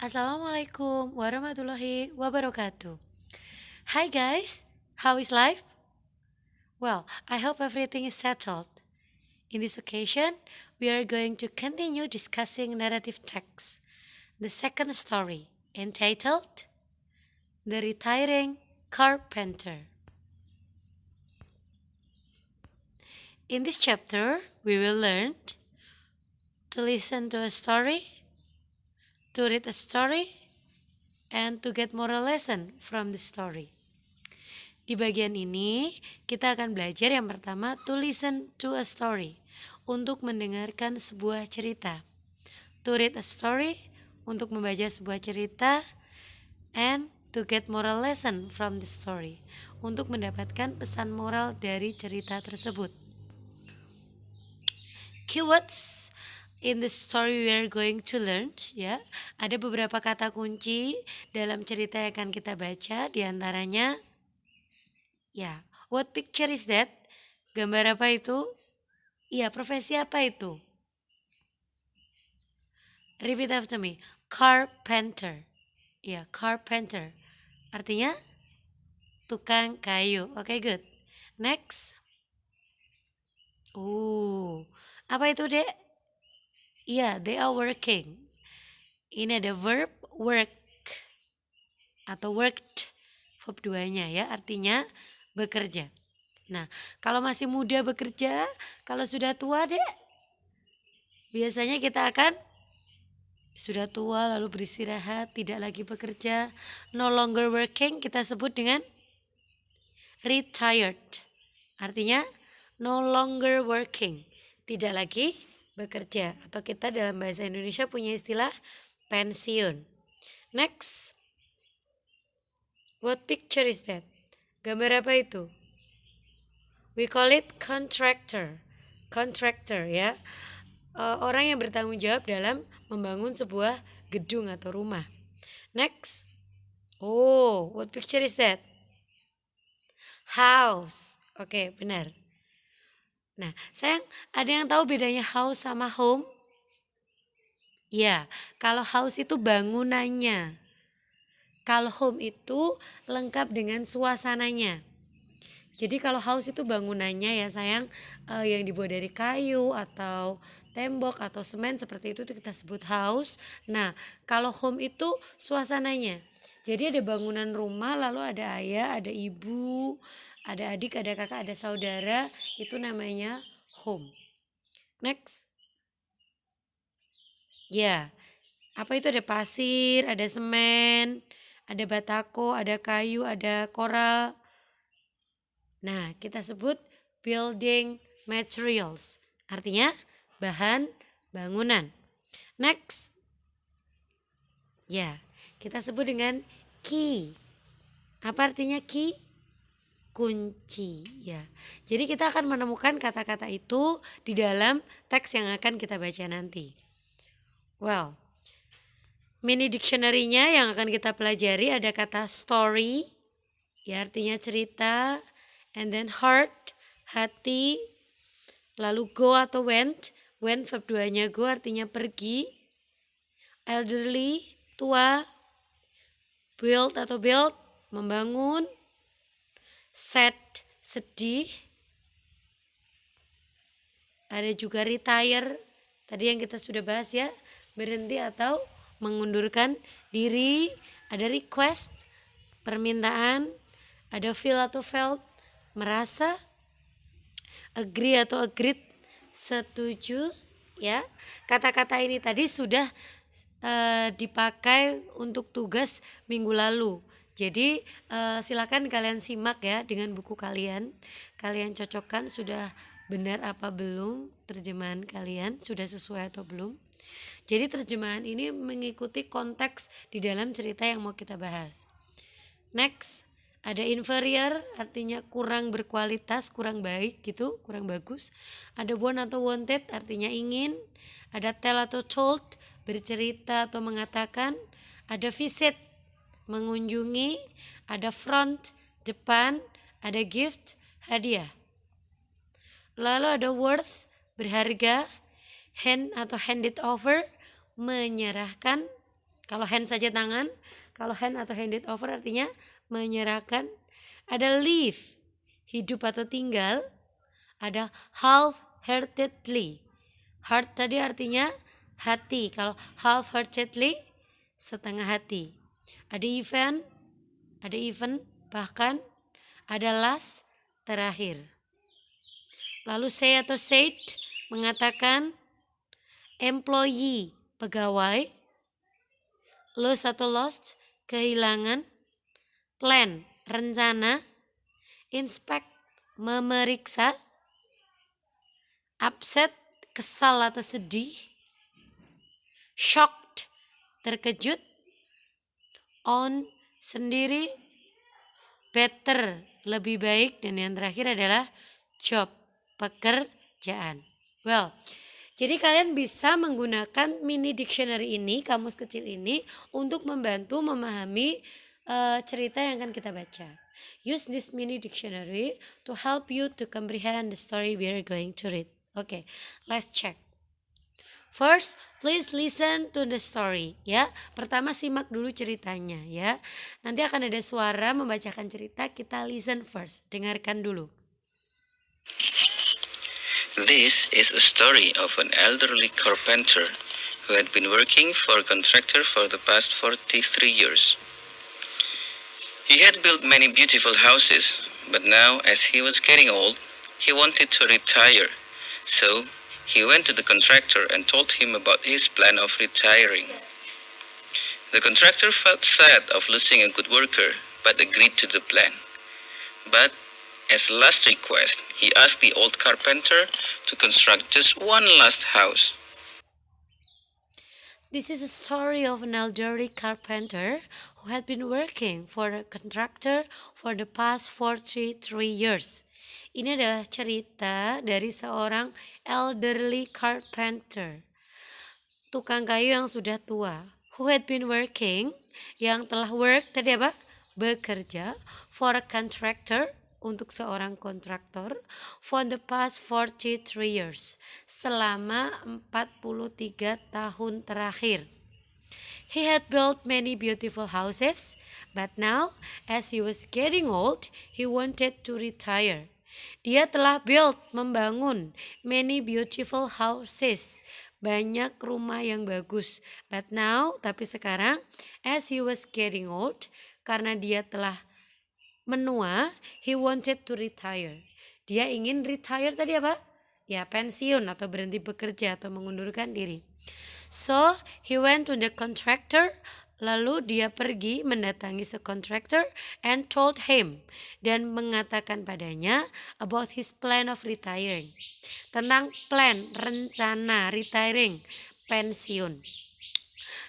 Assalamualaikum warahmatullahi wabarakatuh. Hi guys, how is life? Well, I hope everything is settled. In this occasion, we are going to continue discussing narrative texts. The second story, entitled The Retiring Carpenter. In this chapter, we will learn to listen to a story, to read a story, and to get moral lesson from the story. Di bagian ini, kita akan belajar yang pertama, to listen to a story, untuk mendengarkan sebuah cerita. To read a story, untuk membaca sebuah cerita, and to get moral lesson from the story, untuk mendapatkan pesan moral dari cerita tersebut. Keywords in the story we are going to learn, ya. Ada beberapa kata kunci dalam cerita yang akan kita baca, diantaranya ya, what picture is that? Gambar apa itu? Iya, profesi apa itu? Repeat after me. Carpenter. Iya, carpenter. Artinya tukang kayu. Oke, good. Next. Apa itu, Dek? Iya, they are working. Ini ada verb work atau worked. Verb 2-nya ya, artinya bekerja. Nah, kalau masih muda bekerja, kalau sudah tua, Dek, biasanya kita akan sudah tua lalu beristirahat, tidak lagi bekerja, no longer working, kita sebut dengan retired. Artinya no longer working, tidak lagi bekerja, atau kita dalam bahasa Indonesia punya istilah pensiun. Next. What picture is that? Gambar apa itu? We call it contractor. Contractor ya. Orang yang bertanggung jawab dalam membangun sebuah gedung atau rumah. Next. What picture is that? House. Oke, benar. Nah, sayang, ada yang tahu bedanya house sama home? Ya, kalau house itu bangunannya. Kalau home itu lengkap dengan suasananya. Jadi kalau house itu bangunannya ya sayang, yang dibuat dari kayu atau tembok atau semen seperti itu kita sebut house. Nah, kalau home itu suasananya. Jadi ada bangunan rumah, lalu ada ayah, ada ibu, ada adik, ada kakak, ada saudara, itu namanya home. Next. Ya, apa itu? Ada pasir, ada semen, ada batako, ada kayu, ada koral. Nah, kita sebut building materials. Artinya bahan bangunan. Next. Ya, kita sebut dengan key. Apa artinya key? Kunci, ya. Jadi kita akan menemukan kata-kata itu di dalam teks yang akan kita baca nanti. Well, mini dictionary-nya yang akan kita pelajari ada kata story, ya artinya cerita, and then heart, hati, lalu go atau went verb 2-nya go artinya pergi, elderly, tua, build atau build, membangun, sad, sedih, ada juga retire, tadi yang kita sudah bahas ya, berhenti atau mengundurkan diri, ada request, permintaan, ada feel atau felt, merasa, agree atau agreed, setuju ya. Kata-kata ini tadi sudah dipakai untuk tugas minggu lalu. Jadi silakan kalian simak ya dengan buku kalian. Kalian cocokkan sudah benar apa belum terjemahan kalian, sudah sesuai atau belum. Jadi terjemahan ini mengikuti konteks di dalam cerita yang mau kita bahas. Next, ada inferior artinya kurang berkualitas, kurang baik gitu, kurang bagus. Ada want atau wanted artinya ingin. Ada tell atau told, bercerita atau mengatakan. Ada visit, mengunjungi. Ada front, depan. Ada gift, hadiah. Lalu ada worth, berharga. Hand atau handed over, menyerahkan. Kalau hand saja tangan, kalau hand atau handed over artinya menyerahkan. Ada live, hidup atau tinggal. Ada half-heartedly. Heart tadi artinya hati. Kalau half-heartedly setengah hati. Ada event bahkan. Ada last terakhir. Lalu say atau said mengatakan. Employee pegawai. Lose atau lost kehilangan. Plan rencana. Inspect memeriksa. Upset kesal atau sedih. Shocked terkejut. On sendiri. Better lebih baik. Dan yang terakhir adalah job pekerjaan. Well, jadi kalian bisa menggunakan mini dictionary ini, kamus kecil ini untuk membantu memahami cerita yang akan kita baca. Use this mini dictionary to help you to comprehend the story we are going to read. Okay, let's check. First, please listen to the story ya. Pertama simak dulu ceritanya ya. Nanti akan ada suara membacakan cerita, kita listen first. Dengarkan dulu. This is a story of an elderly carpenter who had been working for a contractor for the past 43 years. He had built many beautiful houses, but now as he was getting old, he wanted to retire. So, he went to the contractor and told him about his plan of retiring. The contractor felt sad of losing a good worker, but agreed to the plan. But, as a last request, he asked the old carpenter to construct just one last house. This is a story of an elderly carpenter who had been working for a contractor for the past 43 years. Ini adalah cerita dari seorang elderly carpenter, tukang kayu yang sudah tua, who had been working, yang telah work tadi apa? Bekerja for a contractor, untuk seorang kontraktor, for the past 43 years, selama 43 tahun terakhir. He had built many beautiful houses, but now as he was getting old, he wanted to retire. Dia telah membangun many beautiful houses, banyak rumah yang bagus. But now, tapi sekarang, as he was getting old, karena dia telah menua, he wanted to retire. Dia ingin retire tadi apa? Ya, pensiun atau berhenti bekerja atau mengundurkan diri. So, he went to the contractor. Lalu dia pergi mendatangi si contractor and told him, dan mengatakan padanya about his plan of retiring. Tentang plan, rencana retiring, pensiun.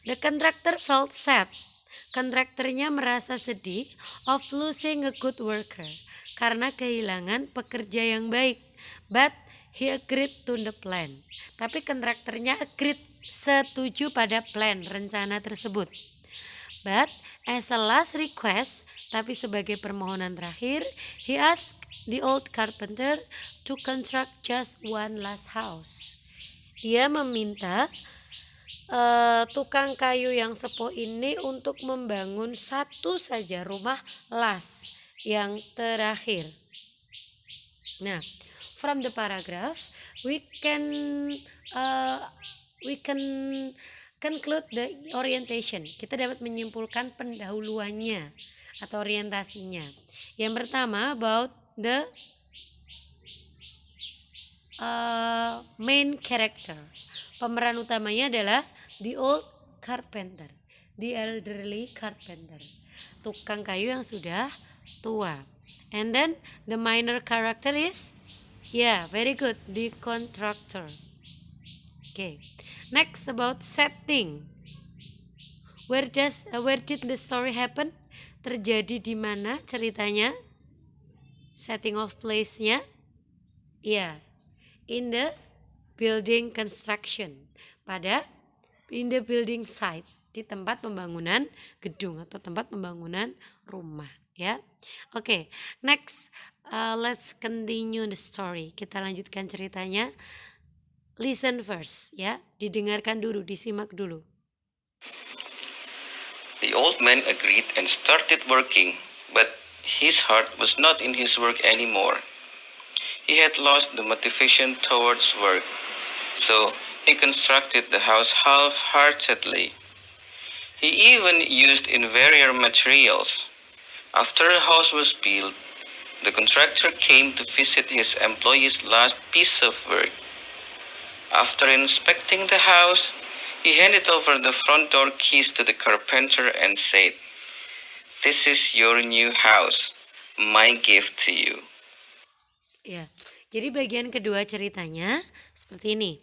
The contractor felt sad. Kontraktornya merasa sedih of losing a good worker, karena kehilangan pekerja yang baik. But he agreed to the plan. Tapi kontraktornya agreed, setuju pada plan, rencana tersebut. But as a last request, tapi sebagai permohonan terakhir, he asked the old carpenter to construct just one last house. Dia meminta tukang kayu yang sepuh ini untuk membangun satu saja rumah last, yang terakhir. Nah, from the paragraph we can conclude the orientation. Kita dapat menyimpulkan pendahuluannya atau orientasinya. Yang pertama, about the main character. Pemeran utamanya adalah the old carpenter, the elderly carpenter, tukang kayu yang sudah tua. And then the minor character is, very good, the contractor. Okay. Next, about setting. Where did the story happen? Terjadi di mana ceritanya? Setting of place-nya? In the building construction. In the building site, di tempat pembangunan gedung atau tempat pembangunan rumah, ya. Okay, next, let's continue the story. Kita lanjutkan ceritanya. Listen first, ya. Didengarkan dulu, disimak dulu. The old man agreed and started working, but his heart was not in his work anymore. He had lost the motivation towards work, so he constructed the house half-heartedly. He even used inferior materials. After the house was built, the contractor came to visit his employee's last piece of work. After inspecting the house, he handed over the front door keys to the carpenter and said, "This is your new house, my gift to you." Ya, jadi bagian kedua ceritanya seperti ini.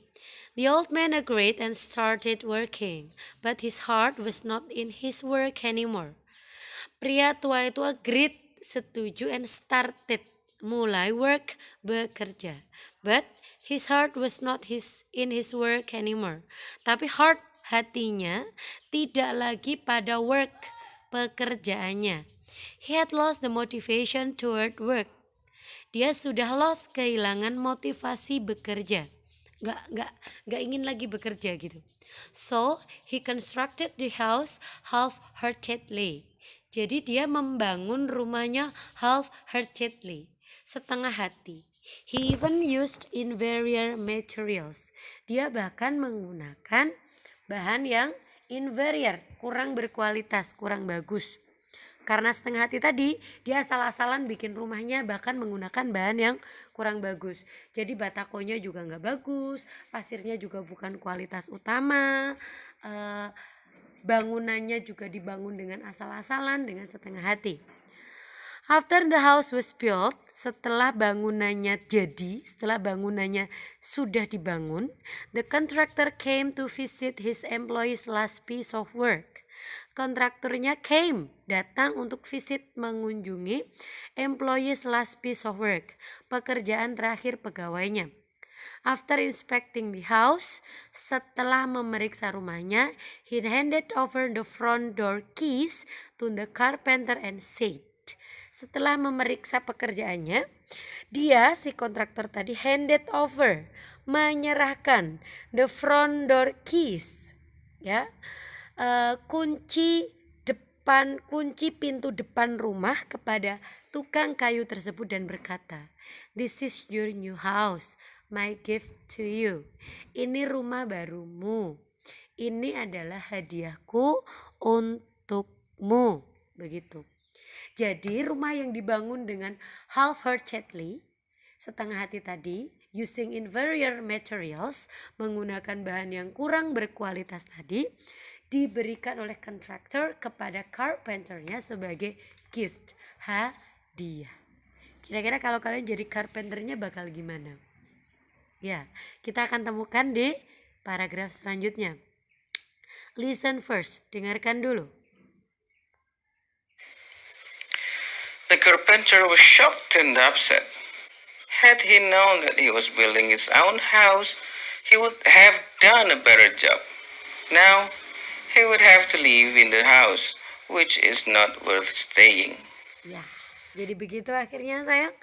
The old man agreed and started working, but his heart was not in his work anymore. Pria tua itu agreed, setuju, and started, mulai work, bekerja. But his heart was not in his work anymore. Tapi hatinya tidak lagi pada work, pekerjaannya. He had lost the motivation toward work. Dia sudah lost, kehilangan motivasi bekerja. Gak ingin lagi bekerja gitu. So he constructed the house half-heartedly. Jadi dia membangun rumahnya half-heartedly, setengah hati. He even used inferior materials. Dia bahkan menggunakan bahan yang inferior, kurang berkualitas, kurang bagus. Karena setengah hati tadi, dia asal-asalan bikin rumahnya bahkan menggunakan bahan yang kurang bagus. Jadi batakonya juga gak bagus, pasirnya juga bukan kualitas utama, bangunannya juga dibangun dengan asal-asalan, dengan setengah hati. After the house was built, setelah bangunannya sudah dibangun, the contractor came to visit his employees' last piece of work. Kontraktornya datang untuk visit, mengunjungi employees' last piece of work, pekerjaan terakhir pegawainya. After inspecting the house, setelah memeriksa rumahnya, he handed over the front door keys to the carpenter and said. Setelah memeriksa pekerjaannya, si kontraktor tadi handed over, menyerahkan the front door keys, ya, kunci pintu depan rumah kepada tukang kayu tersebut dan berkata, "This is your new house, my gift to you." Ini rumah barumu. Ini adalah hadiahku untukmu. Begitu. Jadi rumah yang dibangun dengan half-heartedly, setengah hati tadi, using inferior materials, menggunakan bahan yang kurang berkualitas tadi, diberikan oleh kontraktor kepada carpenternya sebagai gift, hadiah. Kira-kira kalau kalian jadi carpenternya bakal gimana? Ya, kita akan temukan di paragraf selanjutnya. Listen first, dengarkan dulu. The carpenter was shocked and upset. Had he known that he was building his own house, he would have done a better job. Now, he would have to live in the house, which is not worth staying. Ya, jadi begitu akhirnya sayang.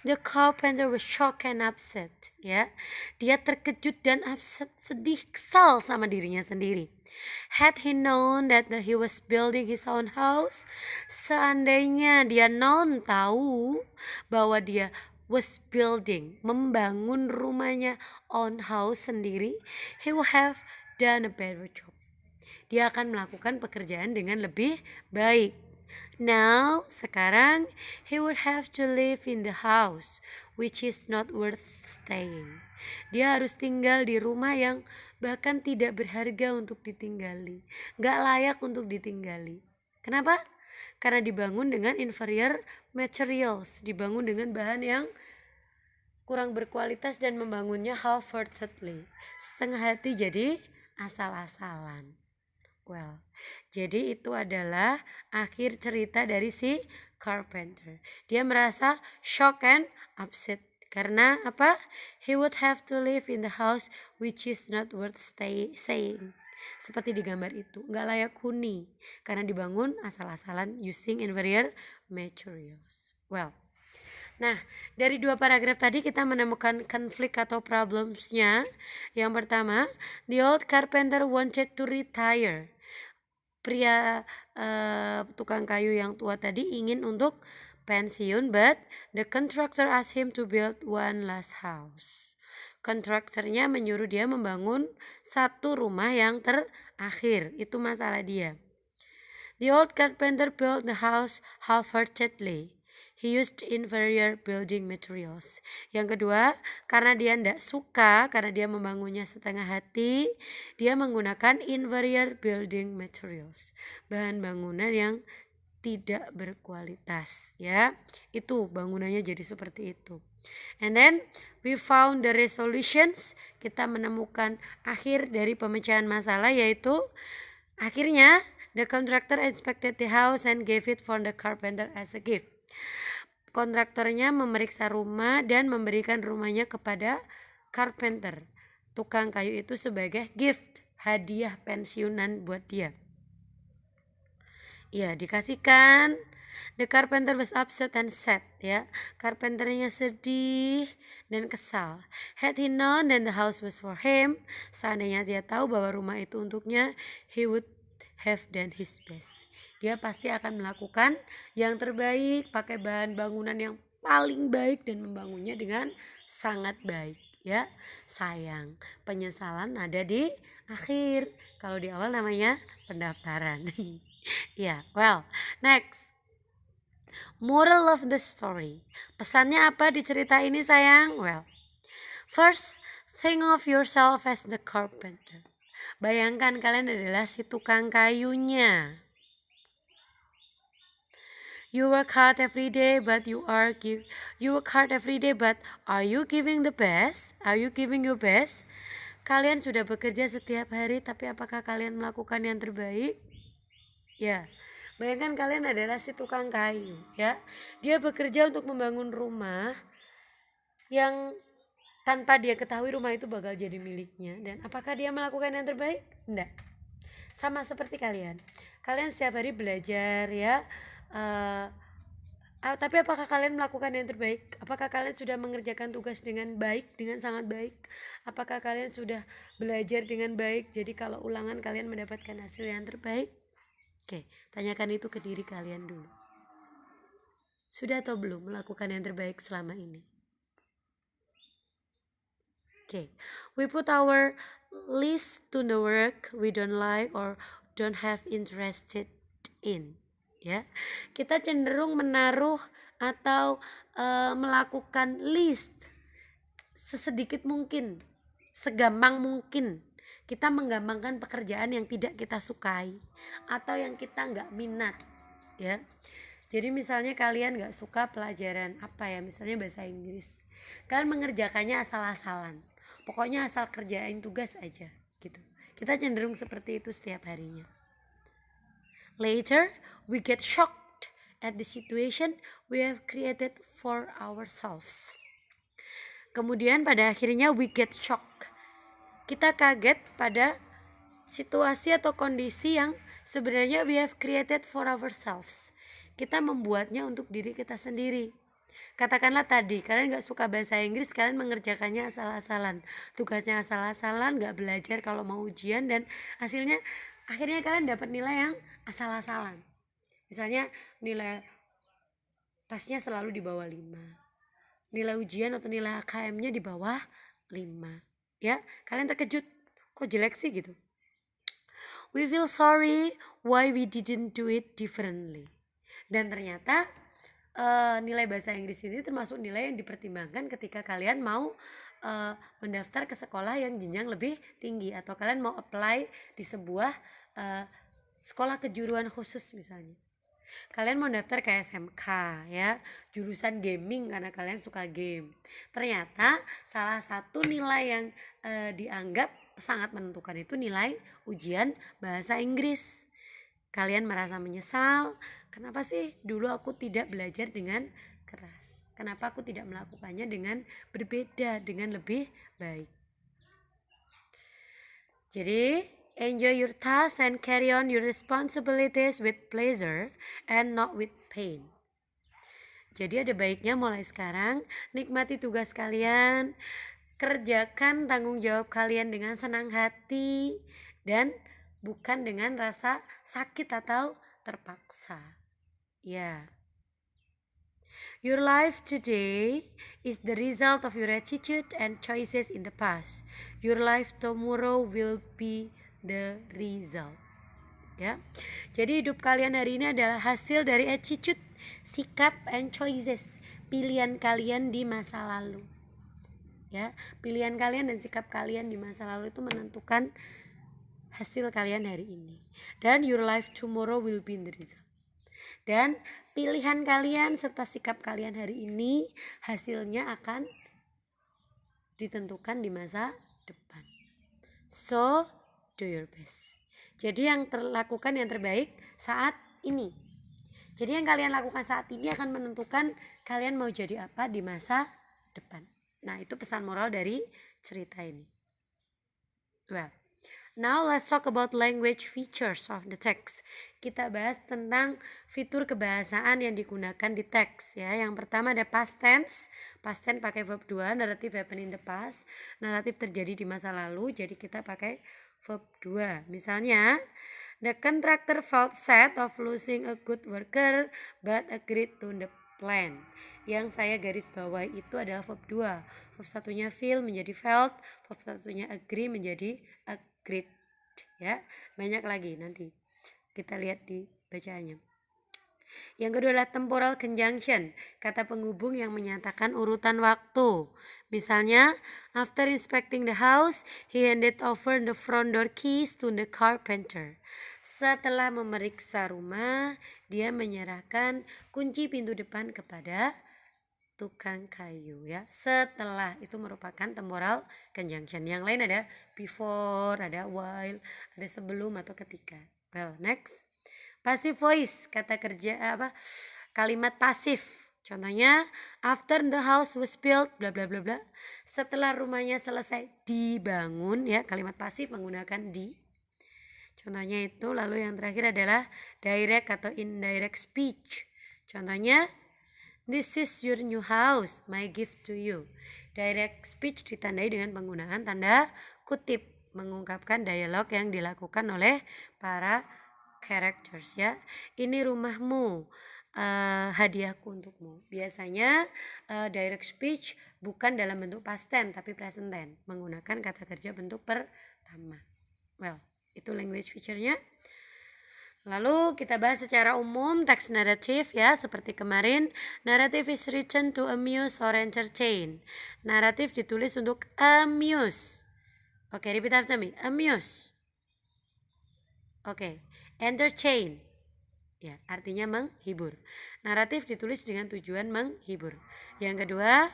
The carpenter was shocked and upset. Ya, dia terkejut dan upset, sedih, kesal sama dirinya sendiri. Had he known that he was building his own house, seandainya dia tahu bahwa dia was building, membangun rumahnya own house sendiri, he would have done a better job. Dia akan melakukan pekerjaan dengan lebih baik. Now, sekarang, he would have to live in the house, which is not worth staying. Dia harus tinggal di rumah yang bahkan tidak berharga untuk ditinggali, gak layak untuk ditinggali. Kenapa? Karena dibangun dengan inferior materials, dibangun dengan bahan yang kurang berkualitas dan membangunnya half-heartedly, setengah hati, jadi asal-asalan. Well, jadi itu adalah akhir cerita dari si carpenter. Dia merasa shock and upset. Karena apa? He would have to live in the house which is not worth staying. Seperti di gambar itu, gak layak huni. Karena dibangun asal-asalan using inferior materials. Well, nah, dari dua paragraf tadi kita menemukan konflik atau problemsnya. Yang pertama, the old carpenter wanted to retire. pria tukang kayu yang tua tadi ingin untuk pensiun, but the contractor asked him to build one last house. Kontraktornya menyuruh dia membangun satu rumah yang terakhir. Itu masalah dia. The old carpenter built the house half-heartedly. He used inferior building materials. Yang kedua, karena dia tidak suka, karena dia membangunnya setengah hati, dia menggunakan inferior building materials. Bahan bangunan yang tidak berkualitas, ya. Itu bangunannya jadi seperti itu. And then we found the resolutions. Kita menemukan akhir dari pemecahan masalah, yaitu akhirnya the contractor inspected the house and gave it for the carpenter as a gift. Kontraktornya memeriksa rumah dan memberikan rumahnya kepada carpenter, tukang kayu itu, sebagai gift, hadiah pensiunan buat dia. Ya, dikasihkan. The carpenter was upset and sad, ya. Carpenternya sedih dan kesal. Had he known that the house was for him, seandainya dia tahu bahwa rumah itu untuknya, he would have done his best. Dia pasti akan melakukan yang terbaik, pakai bahan bangunan yang paling baik dan membangunnya dengan sangat baik, ya. Sayang, penyesalan ada di akhir. Kalau di awal namanya pendaftaran. Ya, well, next. Moral of the story. Pesannya apa di cerita ini, sayang? Well, first, think of yourself as the carpenter. Bayangkan kalian adalah si tukang kayunya. You work hard every day, but are you giving the best? Are you giving your best? Kalian sudah bekerja setiap hari, tapi apakah kalian melakukan yang terbaik? Ya, bayangkan kalian adalah si tukang kayu, ya. Dia bekerja untuk membangun rumah yang tanpa dia ketahui rumah itu bakal jadi miliknya. Dan apakah dia melakukan yang terbaik? Enggak. Sama seperti kalian. Kalian setiap hari belajar, ya. Tapi apakah kalian melakukan yang terbaik? Apakah kalian sudah mengerjakan tugas dengan baik, dengan sangat baik? Apakah kalian sudah belajar dengan baik? Jadi kalau ulangan kalian mendapatkan hasil yang terbaik? Oke, tanyakan itu ke diri kalian dulu. Sudah atau belum melakukan yang terbaik selama ini? Okay, we put our list to the work we don't like or don't have interested in. Ya, kita cenderung menaruh atau melakukan list sesedikit mungkin, segampang mungkin. Kita menggampangkan pekerjaan yang tidak kita sukai atau yang kita nggak minat, ya. Jadi misalnya kalian nggak suka pelajaran apa ya, misalnya bahasa Inggris, kalian mengerjakannya asal-asalan. Pokoknya asal kerjain tugas aja, gitu. Kita cenderung seperti itu setiap harinya. Later, we get shocked at the situation we have created for ourselves. Kemudian pada akhirnya we get shocked. Kita kaget pada situasi atau kondisi yang sebenarnya we have created for ourselves. Kita membuatnya untuk diri kita sendiri. Katakanlah tadi, kalian gak suka bahasa Inggris, kalian mengerjakannya asal-asalan. Tugasnya asal-asalan, gak belajar kalau mau ujian, dan hasilnya akhirnya kalian dapat nilai yang asal-asalan. Misalnya nilai tesnya selalu di bawah 5. Nilai ujian atau nilai AKM-nya di bawah 5. Ya, kalian terkejut, kok jelek sih gitu. We feel sorry why we didn't do it differently. Dan ternyata nilai bahasa Inggris ini termasuk nilai yang dipertimbangkan ketika kalian mau mendaftar ke sekolah yang jenjang lebih tinggi, atau kalian mau apply di sebuah sekolah kejuruan khusus misalnya. Kalian mau daftar ke SMK, ya, jurusan gaming karena kalian suka game. Ternyata salah satu nilai yang dianggap sangat menentukan itu nilai ujian bahasa Inggris. Kalian merasa menyesal, kenapa sih dulu aku tidak belajar dengan keras? Kenapa aku tidak melakukannya dengan berbeda, dengan lebih baik? Jadi, enjoy your task and carry on your responsibilities with pleasure and not with pain. Jadi ada baiknya mulai sekarang nikmati tugas kalian, kerjakan tanggung jawab kalian dengan senang hati, dan bukan dengan rasa sakit atau terpaksa. Ya. Your life today is the result of your attitude and choices in the past. Your life tomorrow will be the result. Ya. Jadi hidup kalian hari ini adalah hasil dari attitude, sikap and choices, pilihan kalian di masa lalu. Ya, pilihan kalian dan sikap kalian di masa lalu itu menentukan hasil kalian hari ini. Dan your life tomorrow will be the result. Dan pilihan kalian serta sikap kalian hari ini hasilnya akan ditentukan di masa depan. So, do your best. Jadi yang lakukan yang terbaik saat ini. Jadi yang kalian lakukan saat ini akan menentukan kalian mau jadi apa di masa depan. Nah, itu pesan moral dari cerita ini. Well, now let's talk about language features of the text. Kita bahas tentang fitur kebahasaan yang digunakan di teks ya. Yang pertama ada past tense. Past tense pakai verb 2, narrative happen in the past. Naratif terjadi di masa lalu, jadi kita pakai verb 2. Misalnya, the contractor felt sad of losing a good worker but agreed to the plan. Yang saya garis bawah itu adalah verb 2. Verb satunya feel menjadi felt, verb satunya agree menjadi agreed ya. Banyak lagi nanti kita lihat di bacaannya. Yang kedua adalah temporal conjunction, kata penghubung yang menyatakan urutan waktu. Misalnya, after inspecting the house, he handed over the front door keys to the carpenter. Setelah memeriksa rumah, dia menyerahkan kunci pintu depan kepada tukang kayu ya. Setelah itu merupakan temporal conjunction. Yang lain ada before, ada while, ada sebelum atau ketika. Well, next. Passive voice, kata kerja kalimat pasif. Contohnya, after the house was built, bla bla bla bla. Setelah rumahnya selesai dibangun ya, kalimat pasif menggunakan di. Contohnya itu, lalu yang terakhir adalah direct atau indirect speech. Contohnya, this is your new house, my gift to you. Direct speech ditandai dengan penggunaan tanda kutip, mengungkapkan dialog yang dilakukan oleh para characters ya. Ini rumahmu, hadiahku untukmu. Biasanya direct speech bukan dalam bentuk past tense tapi present tense, menggunakan kata kerja bentuk pertama. Well, itu language feature-nya. Lalu kita bahas secara umum teks naratif ya, seperti kemarin. Narrative is written to amuse or entertain. Naratif ditulis untuk amuse. Oke, repeat after me. Amuse. Oke, entertain. Ya, artinya menghibur. Naratif ditulis dengan tujuan menghibur. Yang kedua,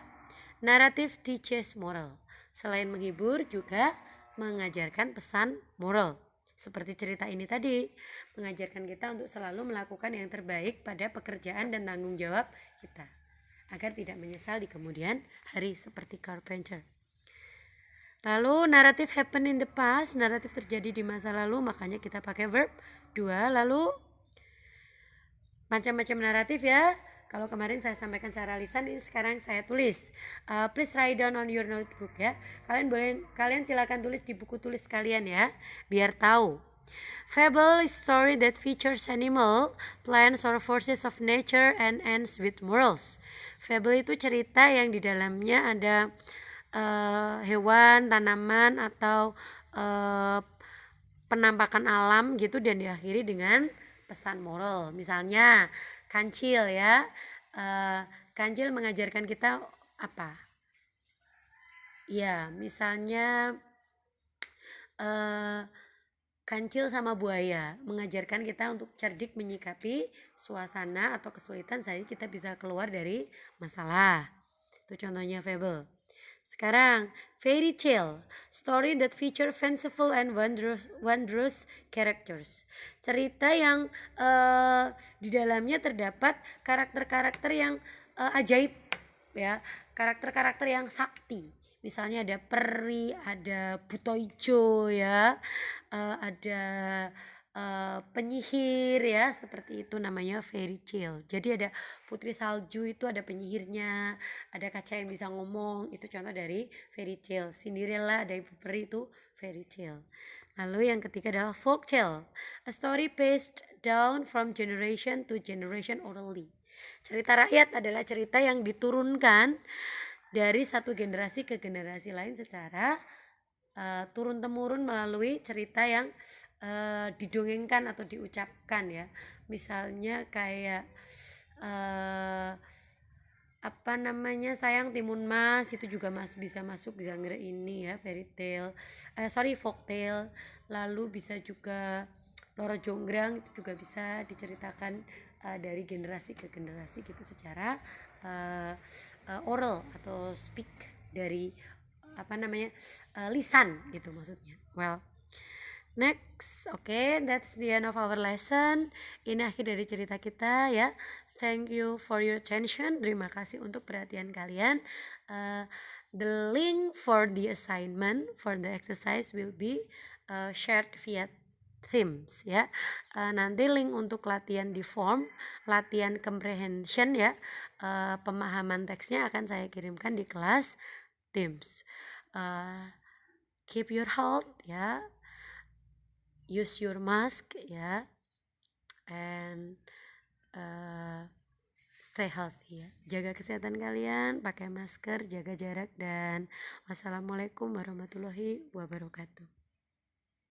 naratif teaches moral. Selain menghibur juga mengajarkan pesan moral. Seperti cerita ini tadi, mengajarkan kita untuk selalu melakukan yang terbaik pada pekerjaan dan tanggung jawab kita, agar tidak menyesal di kemudian hari seperti carpenter. Lalu naratif happen in the past, naratif terjadi di masa lalu, makanya kita pakai verb 2. Lalu macam-macam naratif ya. Kalau kemarin saya sampaikan secara lisan, ini sekarang saya tulis. Please write down on your notebook ya. Kalian silakan tulis di buku tulis kalian ya, biar tahu. Fable is story that features animal, plants or forces of nature and ends with morals. Fable itu cerita yang di dalamnya ada hewan, tanaman atau penampakan alam gitu, dan diakhiri dengan pesan moral. Misalnya kancil ya, kancil mengajarkan kita apa? Ya, misalnya kancil sama buaya mengajarkan kita untuk cerdik menyikapi suasana atau kesulitan saat kita bisa keluar dari masalah. Itu contohnya fable. Sekarang fairy tale, story that feature fanciful and wondrous characters. Cerita yang di dalamnya terdapat karakter-karakter yang ajaib ya, karakter-karakter yang sakti. Misalnya ada peri, ada buto ijo ya, ada penyihir ya, seperti itu namanya fairy tale. Jadi ada putri salju itu ada penyihirnya, ada kaca yang bisa ngomong, itu contoh dari fairy tale. Cinderella ada ibu peri, itu fairy tale. Lalu yang ketiga adalah folktale, a story passed down from generation to generation orally. Cerita rakyat adalah cerita yang diturunkan dari satu generasi ke generasi lain secara turun temurun melalui cerita yang didongengkan atau diucapkan ya. Misalnya kayak apa namanya, Sayang Timun Mas, itu juga bisa masuk genre ini ya, fairy tale, folktale. Lalu bisa juga Loro Jonggrang, itu juga bisa diceritakan dari generasi ke generasi gitu secara oral atau speak, dari apa namanya, lisan gitu maksudnya. Well, next, that's the end of our lesson. Ini akhir dari cerita kita ya. Thank you for your attention. Terima kasih untuk perhatian kalian. The link for the assignment for the exercise will be shared via Teams ya. Nanti link untuk latihan di form, latihan comprehension ya, pemahaman teksnya akan saya kirimkan di kelas Teams. Keep your health ya. Use your mask ya, and stay healthy ya. Jaga kesehatan kalian, pakai masker, jaga jarak, dan wassalamualaikum warahmatullahi wabarakatuh.